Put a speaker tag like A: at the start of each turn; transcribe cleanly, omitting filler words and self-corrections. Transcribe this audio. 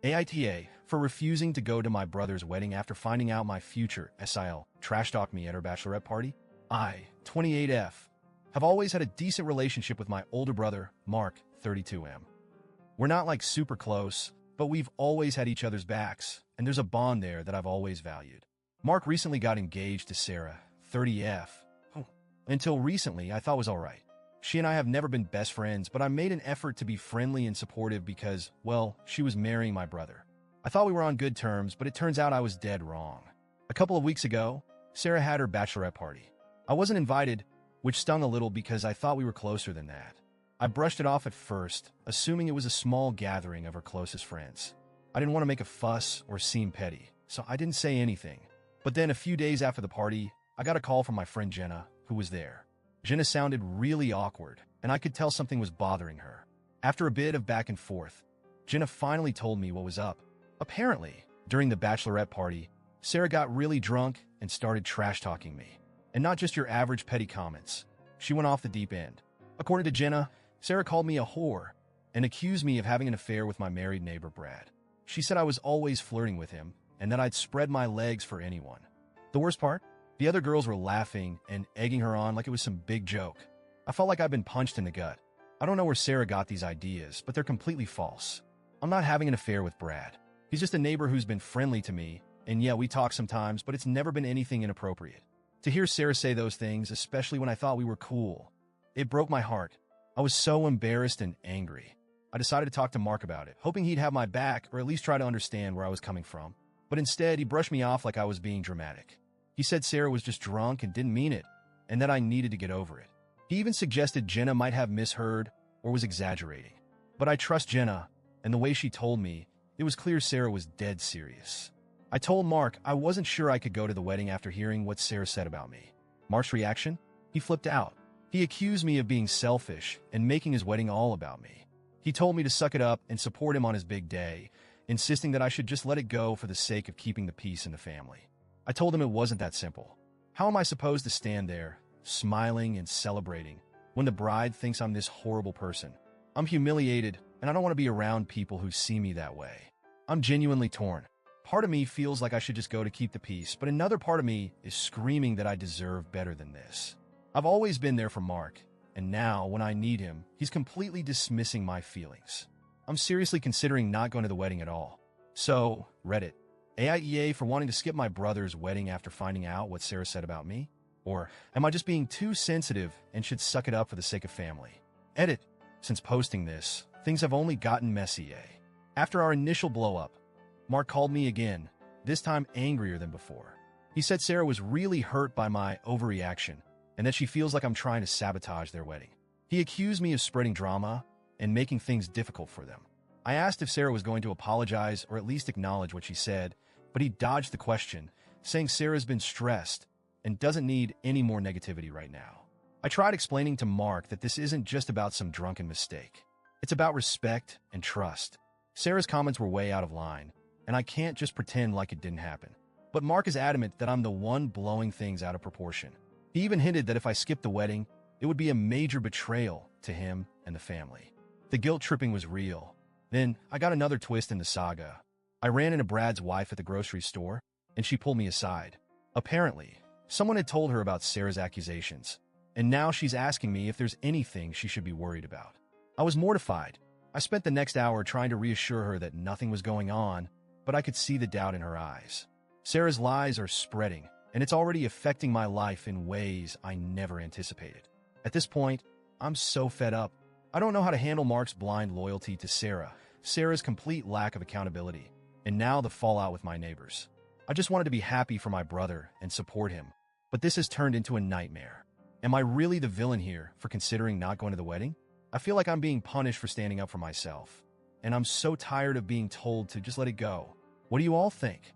A: AITA for refusing to go to my brother's wedding after finding out my future SIL trash-talked me at her bachelorette party. I, 28F, have always had a decent relationship with my older brother, Mark, 32M. We're not like super close, but we've always had each other's backs, and there's a bond there that I've always valued. Mark recently got engaged to Sarah, 30F. Until recently, I thought was alright. She and I have never been best friends, but I made an effort to be friendly and supportive because, well, she was marrying my brother. I thought we were on good terms, but it turns out I was dead wrong. A couple of weeks ago, Sarah had her bachelorette party. I wasn't invited, which stung a little because I thought we were closer than that. I brushed it off at first, assuming it was a small gathering of her closest friends. I didn't want to make a fuss or seem petty, so I didn't say anything. But then a few days after the party, I got a call from my friend Jenna, who was there. Jenna sounded really awkward, and I could tell something was bothering her. After a bit of back and forth, Jenna finally told me what was up. Apparently, during the bachelorette party, Sarah got really drunk and started trash-talking me. And not just your average petty comments. She went off the deep end. According to Jenna, Sarah called me a whore and accused me of having an affair with my married neighbor, Brad. She said I was always flirting with him and that I'd spread my legs for anyone. The worst part? The other girls were laughing and egging her on like it was some big joke. I felt like I'd been punched in the gut. I don't know where Sarah got these ideas, but they're completely false. I'm not having an affair with Brad. He's just a neighbor who's been friendly to me, and yeah, we talk sometimes, but it's never been anything inappropriate. To hear Sarah say those things, especially when I thought we were cool, it broke my heart. I was so embarrassed and angry. I decided to talk to Mark about it, hoping he'd have my back or at least try to understand where I was coming from. But instead, he brushed me off like I was being dramatic. He said Sarah was just drunk and didn't mean it, and that I needed to get over it. He even suggested Jenna might have misheard or was exaggerating. But I trust Jenna, and the way she told me, it was clear Sarah was dead serious. I told Mark I wasn't sure I could go to the wedding after hearing what Sarah said about me. Mark's reaction? He flipped out. He accused me of being selfish and making his wedding all about me. He told me to suck it up and support him on his big day, insisting that I should just let it go for the sake of keeping the peace in the family. I told him it wasn't that simple. How am I supposed to stand there, smiling and celebrating, when the bride thinks I'm this horrible person? I'm humiliated, and I don't want to be around people who see me that way. I'm genuinely torn. Part of me feels like I should just go to keep the peace, but another part of me is screaming that I deserve better than this. I've always been there for Mark, and now, when I need him, he's completely dismissing my feelings. I'm seriously considering not going to the wedding at all. So, Reddit. AITA for wanting to skip my brother's wedding after finding out what Sarah said about me? Or am I just being too sensitive and should suck it up for the sake of family? Edit. Since posting this, things have only gotten messy. After our initial blow-up, Mark called me again, this time angrier than before. He said Sarah was really hurt by my overreaction and that she feels like I'm trying to sabotage their wedding. He accused me of spreading drama and making things difficult for them. I asked if Sarah was going to apologize or at least acknowledge what she said, but he dodged the question, saying Sarah's been stressed and doesn't need any more negativity right now. I tried explaining to Mark that this isn't just about some drunken mistake. It's about respect and trust. Sarah's comments were way out of line, and I can't just pretend like it didn't happen. But Mark is adamant that I'm the one blowing things out of proportion. He even hinted that if I skipped the wedding, it would be a major betrayal to him and the family. The guilt tripping was real. Then I got another twist in the saga. I ran into Brad's wife at the grocery store, and she pulled me aside. Apparently, someone had told her about Sarah's accusations, and now she's asking me if there's anything she should be worried about. I was mortified. I spent the next hour trying to reassure her that nothing was going on, but I could see the doubt in her eyes. Sarah's lies are spreading, and it's already affecting my life in ways I never anticipated. At this point, I'm so fed up. I don't know how to handle Mark's blind loyalty to Sarah, Sarah's complete lack of accountability, and now the fallout with my neighbors. I just wanted to be happy for my brother and support him, but this has turned into a nightmare. Am I really the villain here for considering not going to the wedding? I feel like I'm being punished for standing up for myself, and I'm so tired of being told to just let it go. What do you all think?